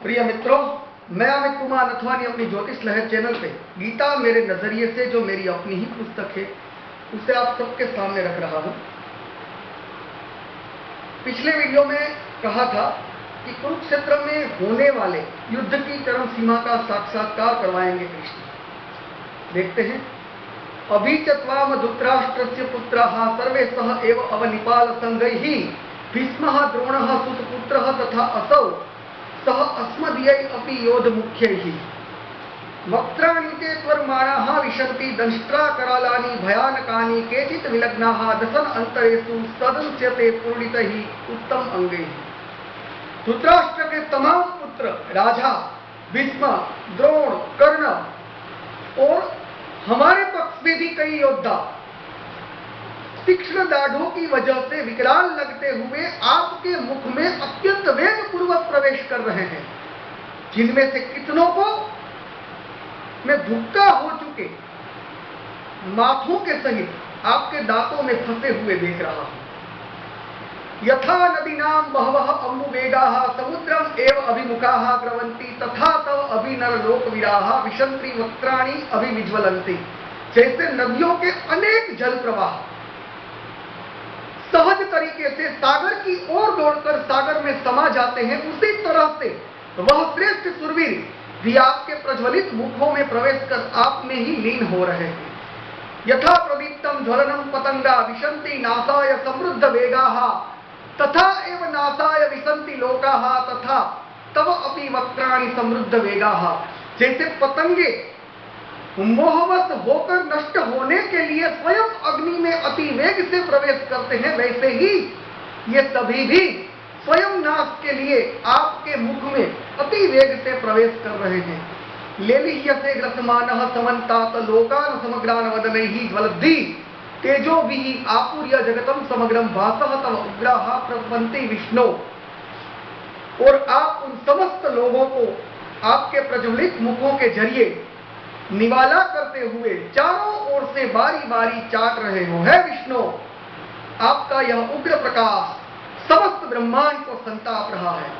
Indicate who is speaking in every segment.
Speaker 1: प्रिय मित्रों, मैं अमित कुमार नथवानी अपनी ज्योतिष लहर चैनल पे गीता मेरे नजरिए से, जो मेरी अपनी ही पुस्तक है, उसे आप सबके सामने रख रहा हूं। पिछले वीडियो में कहा था कि कुरुक्षेत्र में होने वाले युद्ध की चरम सीमा का साक्षात्कार करवाएंगे कृष्ण। देखते हैं। अभी चत्वाम धृतराष्ट्रस्य पुत्राः सर्वे सह एव अवनिपाल संगैः भीष्मः द्रोणः सुतपुत्रः तथा असौ सह अस्मदीयै अपि योध मुख्यैः वक्त्राणि ते त्वर्माणाः विशन्ति दंष्ट्रा करालानि भयानकानि केचित् विलग्नाः दशन अंतरेषु सदंस्यते पूर्णितैः उत्तम अंगैः। धृतराष्ट्र के तमाम पुत्र राजा भीष्म, द्रोण, कर्ण और हमारे पक्ष में भी कई योद्धा तीक्ष्ण दाढ़ों की वजह से विकराल लगते हुए आपके मुख में अत्यंत वेग पूर्वक प्रवेश कर रहे हैं, जिनमें से कितनों को मैं भुक्का हो चुके माथों के सहित आपके दांतों में फंसे हुए देख रहा हूं। यथा नदीनां बहवः अम्बुवेगाः समुद्रम एव अभिमुखाः ग्रवन्ति तथा तव अभिनरलोकवीराः विशन्ति वक्त्राणि अभिविज्वलन्ति। जैसे नदियों के अनेक जल प्रवाह सहज तरीके से सागर की ओर दौड़कर सागर में समा जाते हैं, उसी तरह से वह श्रेष्ठ सुरवीर भी आपके प्रज्वलित मुखों में प्रवेश कर आप में ही लीन हो रहे हैं। यथा प्रदीप्तम ज्वलनम पतंगा विशन्ति नासाय समृद्ध वेगाः तथा एव नासाय विशन्ति लोकाः तथा तव अपि वक्त्राणि समृद्ध वेगाः। जैसे पतंगे मोहवश होकर नष्ट होने के लिए स्वयं अग्नि में अति वेग से प्रवेश करते हैं, वैसे ही ये सभी भी स्वयं नाश के लिए आपके मुख में अति वेग से प्रवेश कर रहे हैं। लेलिह्यसे ग्रसमानः समन्तात लोकान् समग्रान् वदनैः ज्वलद्धि तेजोभिः आपूर्य जगतं समग्रं भासः तव उग्राः प्रपन्ति विष्णु। और आप उन समस्त लोगों को आपके प्रज्वलित मुखों के जरिए निवाला करते हुए चारों ओर से बारी बारी चाट रहे हो। है विष्णु, आपका यह उग्र प्रकाश समस्त ब्रह्मांड को संताप रहा है।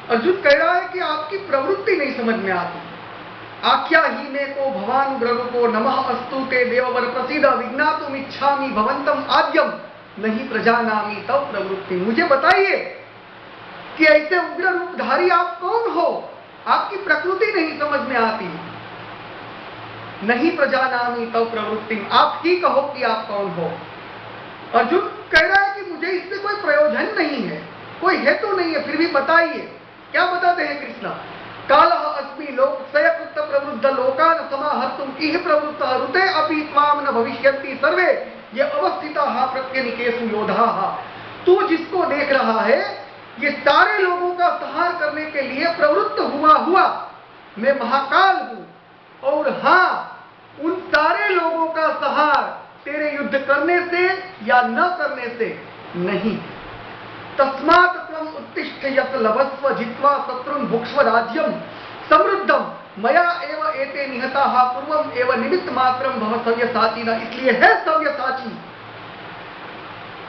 Speaker 1: अर्जुन कह रहा है कि आपकी प्रवृत्ति नहीं समझ में आती। आख्या ही ने को भवान ग्रह को नमः अस्तु ते देववर प्रसीद विज्ञातुम इच्छामि भवंतम आद्यम नहीं प्रजानामि तव प्रवृत्ति। मुझे बताइए कि ऐसे उग्र रूपधारी आप कौन हो? आपकी प्रकृति नहीं समझ में आती। नहीं प्रजानामि तव प्रवृत्ति, आप ही कहो कि आप कौन हो। अर्जुन कह रहा है कि मुझे इससे कोई प्रयोजन नहीं है, कोई हेतु नहीं है, फिर भी बताइए। क्या बताते हैं कृष्ण? कालः अस्मि लोकक्षयकृत प्रवृद्ध लोकान् समाहर्तुम् इह प्रवृत्तः ऋते अपि त्वां न भविष्यन्ति सर्वे ये अवस्थिताः प्रत्यनीकेषु योधाः। तू जिसको देख रहा है, ये सारे लोगों का संहार करने के लिए प्रवृत्त हुआ मैं महाकाल हूं। और हां, उन सारे लोगों का संहार तेरे युद्ध करने से या न करने से नहीं। तस्मात् त्वं उत्तिष्ठ यत् लभस्व जित्वा शत्रुन् भुक्ष्व राज्यं समृद्धं मया एव एते निहताः पूर्वं एव निमित्त मात्रं भव सव्यसाचिनः। इसलिए है सव्यसाची,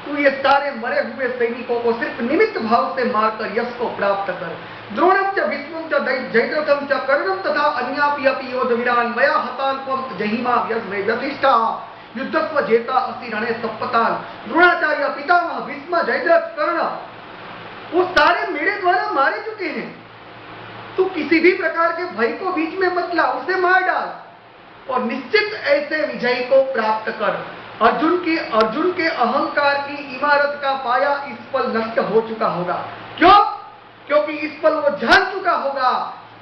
Speaker 1: तू ये सारे मरे हुए सैनिकों को सिर्फ निमित्त भाव से मारकर यश को प्राप्त कर। द्रोणम च भीष्मं च जयद्रथं च कर्णं तथा अन्यापि अपि योधवीरान् मया हतान् त्वं जहिमा व्यतिष्ठाः युद्धस्व जेता असि रणे सप्पतान्। द्रोणाचार्य, पितामह, भीष्म, जयद्रथ, कर्ण, वो सारे मेरे द्वारा मारे चुके हैं। तू किसी भी प्रकार के भय को बीच में मत ला, उसे मार डाल और निश्चित ऐसे विजय को प्राप्त कर। अर्जुन के अहंकार की इमारत का पाया इस पल नष्ट हो चुका होगा। क्यों? क्योंकि इस पल वो जान चुका होगा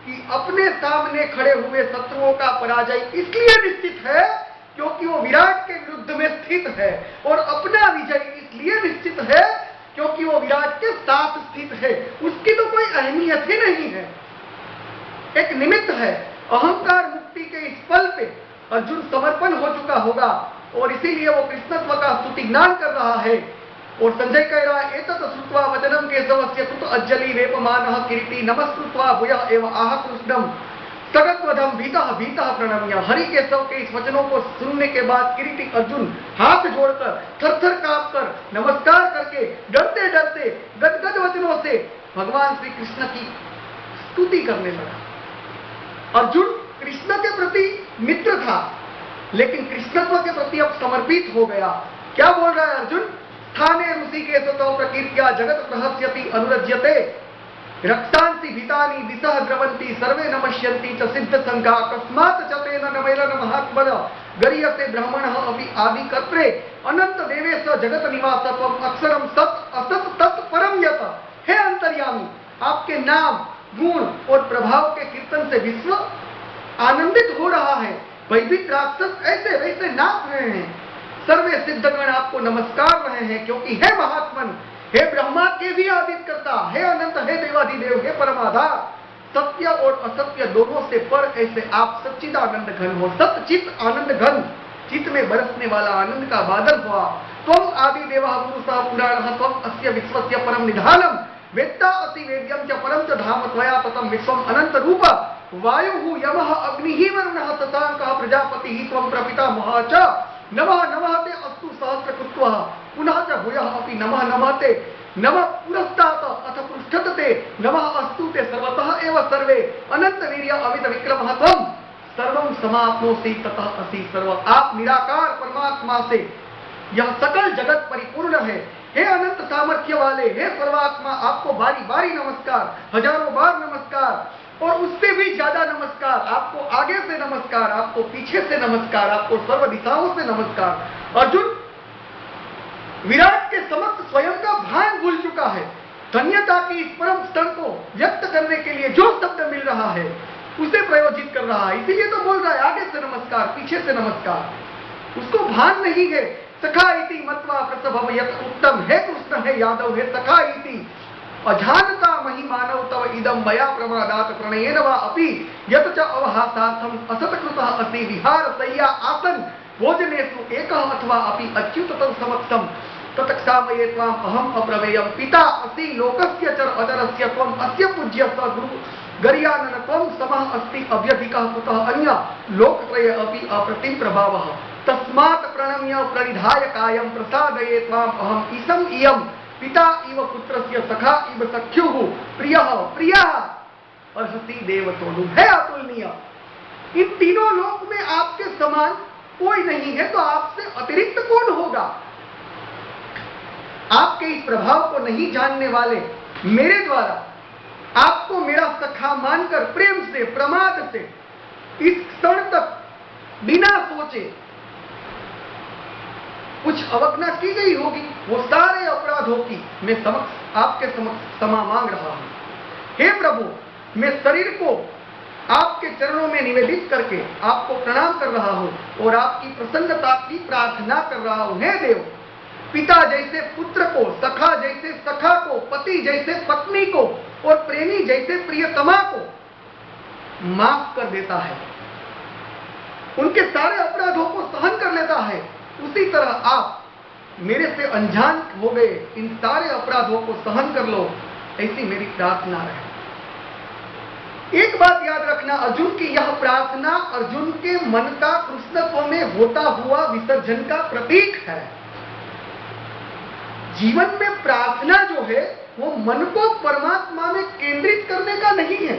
Speaker 1: कि अपने सामने खड़े हुए शत्रुओं का पराजय इसलिए निश्चित है क्योंकि वो विराट के विरुद्ध में स्थित है, और अपना विजय इसलिए निश्चित है क्योंकि वो विराट के साथ स्थित है। उसकी तो कोई अहमियत ही नहीं है, एक निमित्त है। अहंकार मुक्ति के इस पल पे अर्जुन समर्पण हो चुका होगा, और इसीलिए वो कृष्णत्व का स्तुति ज्ञान कर रहा है। और संजय कह रहा है, एतत् श्रुत्वा वचनम केशवस्य कृत अज्जलि वेपमानः कीर्ति नमस्कृत्वा भूयः एव आह कृष्णं सगत्वधम भीतः भीतः प्रणम्य। हरिकेशव के इस वचनों को सुनने के बाद किरीटी अर्जुन हाथ जोड़कर थर-थर कांपकर नमस्कार करके डरते डरते गदगद वचनों से भगवान श्री कृष्ण की स्तुति करने लगा। अर्जुन कृष्ण के प्रति मित्र था, लेकिन कृष्णत्व के प्रति अब समर्पित हो गया। क्या बोल रहा है अर्जुन? स्थाने ऋषिकेश तो प्रकीर्त्या जगत प्रहस्यति अनुरज्यते रक्तांसि भीतानि दिशः द्रवन्ति सर्वे नमस्यन्ति च सिद्ध संघा कस्मात् च तेन नमैलन महात्मन गरीयसे ब्रह्मणः अपि आदि कर्त्रे अनंत देवेश जगत निवासत्वम अक्षरम सत असत तत् परम यत। हे अंतर्यामी, आपके नाम गुण और प्रभाव के कीर्तन से विश्व आनंदित हो रहा है। भयभीत राक्षस ऐसे वैसे नाच रहे हैं, सर्वे सिद्धगण आपको नमस्कार रहे हैं, क्योंकि हे महात्मन, हे ब्रह्मा के भी आदित करता, हे अनंत, हे देवाधिदेव, हे परमाधार, सत्य और असत्य दोनों से पर ऐसे आप सच्चिदानंद घन हो। सच्चित आनंद घन, चित्त में बरसने वाला आनंद का बादल हुआ। त्वम आदि देवः पुरुषः पुराणः त्वम अस्य विश्वस्य परम निधानम वेत्ता अति वेद्यम च परम च धाम त्वया ततम विश्वम अनंत रूप वायुः यमः अग्निः वरुणः शशांकः प्रजापतिः त्वं प्रपितामहः च नमः नमः ते अस्तु सहस्रकृत्वः पुनः च भूयः अपि नमः नमः ते नमः पुरस्तात् अथ पृष्ठत ते नमः अस्तु ते सर्वतः एव सर्वे अनंत वीर्य अमित विक्रमः त्वं सर्वं समाप्नोसि ततः असि सर्व। आप निराकार परमात्मा से यह सकल जगत परिपूर्ण है। हे अनंत सामर्थ्य वाले, हे सर्वात्मा, आपको बारी बारी नमस्कार, हजारों बार नमस्कार, और उससे भी ज्यादा नमस्कार। आपको आगे से नमस्कार, आपको पीछे से नमस्कार, आपको सर्व दिशाओं से नमस्कार। अर्जुन विराट के समस्त स्वयं का भान भूल चुका है। धन्यता की इस परम स्तर को व्यक्त करने के लिए जो शब्द मिल रहा है उसे प्रयोजित कर रहा है, इसीलिए तो बोल रहा है आगे से नमस्कार, पीछे से नमस्कार। उसको भान नहीं है। सखा इति मत्वा प्रसभव यत उत्तम, हे कृष्ण, हे यादव, हे सखा इति अजानता महिमानव तव इदम मया प्रमादात प्रणयेन वा अपि यत च अवहासार्थम असत्कृतः असि विहार सय्या आसन भोजनेषु एकः अथवा अपि अच्युततः समक्षम तत्क्षामये त्वाम अहम अप्रमेयम पिता असि लोकस्य चर अचरस्य त्वम अस्य पूज्यस्य गुरु गरियानन त्वम समः अस्ति अव्यधिकः कुतः अन्य लोकत्रये अपि अप्रतिम प्रभावः तस्मात् प्रणम्य प्रणिधाय कायं प्रसादये त्वाम अहम ईशम इयम पिता इव पुत्रस्य सखा इव सख्युः प्रियः प्रियः अर्हति देवतोनु। है अतुलनीय। इन तीनों लोक में आपके समान कोई नहीं है, तो आपसे अतिरिक्त कौन होगा? आपके इस प्रभाव को नहीं जानने वाले मेरे द्वारा आपको मेरा सखा मानकर प्रेम से, प्रमाद से इस क्षण तक बिना सोचे कुछ अवज्ञा की गई होगी, वो सारे अपराधों की मैं आपके समक्ष क्षमा मांग रहा हूं। हे प्रभु, मैं शरीर को आपके चरणों में निवेदित करके आपको प्रणाम कर रहा हूं और आपकी प्रसन्नता की प्रार्थना कर रहा हूं। हे देव, पिता जैसे पुत्र को, सखा जैसे सखा को, पति जैसे पत्नी को और प्रेमी जैसे प्रियतमा को माफ कर देता है, उनके सारे अपराधों को सहन कर लेता है, उसी तरह आप मेरे से अनजान हो गए इन सारे अपराधों को सहन कर लो, ऐसी मेरी प्रार्थना है। एक बात याद रखना, अर्जुन की यह प्रार्थना अर्जुन के मन का कृष्णत्व में होता हुआ विसर्जन का प्रतीक है। जीवन में प्रार्थना जो है वो मन को परमात्मा में केंद्रित करने का नहीं है।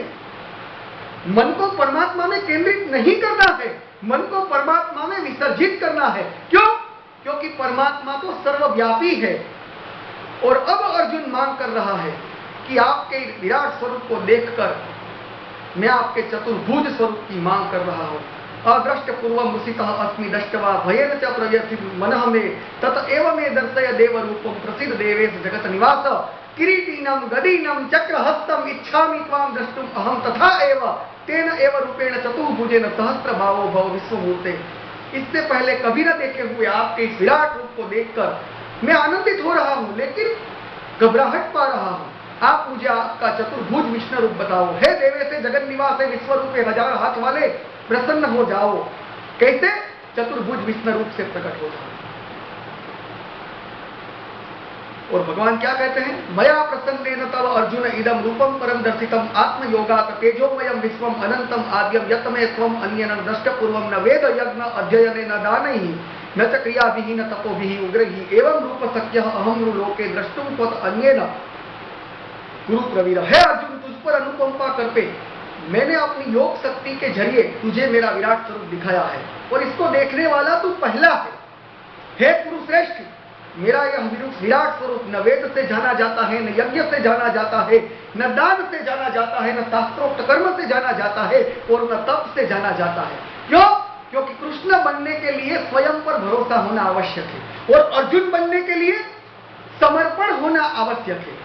Speaker 1: मन को परमात्मा में केंद्रित नहीं करना है, मन को परमात्मा में विसर्जित करना है। क्यों? क्योंकि परमात्मा तो सर्वव्यापी है। और अब अर्जुन मांग कर रहा है कि आपके विराट स्वरूप को देखकर मैं आपके चतुर्भुज स्वरूप की मांग कर रहा हूं। अदृष्ट पूर्वम मुसितः अस्मि दृष्टवा भयेन च प्रव्यथित मनः मे तत एव मे दर्शय देव रूपम प्रसिद्ध देवेश जगत निवास किरीटीनम गदीनम चक्रहस्तम इच्छामि त्वाम द्रष्टुम अहम तथा एव तेन एव रूपेण चतुर्भुजेन सहस्र भावो भव विश्वमूर्ते। इससे पहले कभी न देखे हुए आपके इस विराट रूप को देखकर मैं आनंदित हो रहा हूं, लेकिन घबराहट पा रहा हूं। आप मुझे आपका चतुर्भुज विष्णु रूप बताओ। हे देवे से जगन निवास विश्व रूपे हजार हाथ वाले, प्रसन्न हो जाओ। कैसे? चतुर्भुज विष्णु रूप से प्रकट हो जाओ। और भगवान क्या कहते हैं, मया प्रसन्नेन तव अर्जुन इदम रूपम परम दर्शितम आत्मयोगात् तेजोमयम विश्वम अनंतम आद्यम यत् मे त्वम अन्येन दृष्टपूर्वम न वेद यज्ञ अध्ययनेन दानैः न च क्रियाभिः न तपोभिः उग्रैः एवं रूप शक्यः अहं लोके द्रष्टुम त्वत् अन्येन गुरु प्रवीर। है अर्जुन, तुझ पर अनुकंपा करके मैंने अपनी योग शक्ति के जरिए तुझे मेरा विराट स्वरूप दिखाया है, और इसको देखने वाला तू पहला है। हे पुरुषश्रेष्ठ, मेरा यह विराट स्वरूप न वेद से जाना जाता है, न यज्ञ से जाना जाता है, न दान से जाना जाता है, न शास्त्रोक्त कर्म से जाना जाता है, और न तप से जाना जाता है। क्यों? क्योंकि कृष्ण बनने के लिए स्वयं पर भरोसा होना आवश्यक है, और अर्जुन बनने के लिए समर्पण होना आवश्यक है।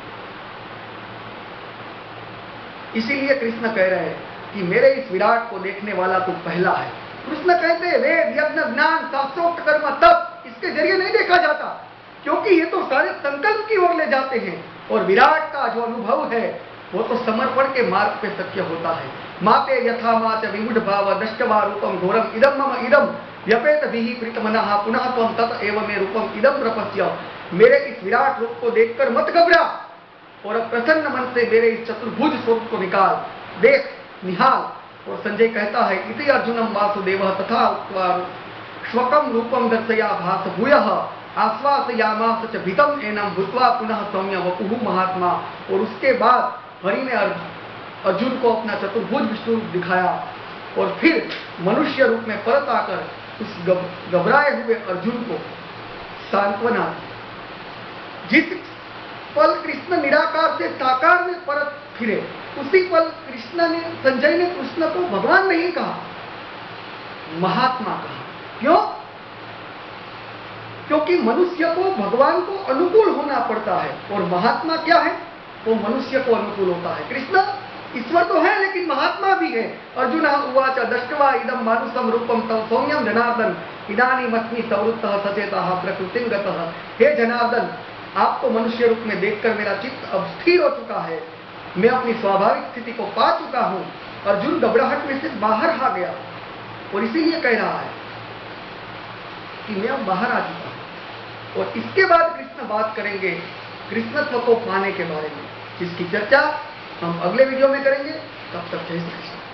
Speaker 1: इसीलिए कृष्ण कह रहे हैं कि मेरे इस विराट को देखने वाला तो पहला है। कृष्ण कहते हैं वेद यज्ञ ज्ञान शास्त्रोक्त कर्म तप इसके जरिए नहीं देखा जाता, क्योंकि ये तो सारे संकल्प की ओर ले जाते हैं, और विराट का जो अनुभव है वो तो समर्पण के मार्ग पे सत्य होता है। माते यथा माच विमुढ़ भाव दृष्टवा रूपम घोरम इदम मम इदम व्यपेत विहि प्रीतमनः पुनः त्वं तत एव मे रूपम इदम प्रपश्य। मेरे इस विराट रूप को देखकर मत घबरा, और प्रसन्न मन से मेरे इस चतुर्भुज स्वरूप को निकाल, देख, निहाल। और संजय कहता है इति अर्जुनम वासुदेवः तथा उक्त्वा श्वकम रूपम दर्शया भास भूयः आश्वासयामास च भीतम एनम भूत्वा पुनः सौम्य वपुः महात्मा। और उसके बाद हरि ने अर्जुन को अपना चतुर्भुज विष्णु रूप दिखाया, और फिर मनुष्य रूप में परत आकर उस घबराए हुए अर्जुन को सांत्वना दी। जिस पल कृष्ण निराकार से साकार में परत फिरे, उसी पल संजय ने कृष्ण को भगवान नहीं कहा, महात्मा कहा। क्यों? क्योंकि मनुष्य को भगवान को अनुकूल होना पड़ता है, और महात्मा क्या है? वो मनुष्य को अनुकूल होता है। कृष्ण ईश्वर तो है लेकिन महात्मा भी है। अर्जुन उवाच दृष्ट्वा इदम मानुषम रूपम तव सौम्यम जनार्दन इदानीमस्मि संवृत्तः सचेतः प्रकृतिं गतः। हे जनार्दन, आपको मनुष्य रूप में देखकर मेरा चित्त अब स्थिर हो चुका है, मैं अपनी स्वाभाविक स्थिति को पा चुका हूं। अर्जुन घबराहट में से बाहर आ गया, और इसीलिए कह रहा है कि मैं अब बाहर आ चुका हूं। और इसके बाद कृष्ण बात करेंगे कृष्णत्व को पाने के बारे में, जिसकी चर्चा हम अगले वीडियो में करेंगे। तब तक जय श्री कृष्ण।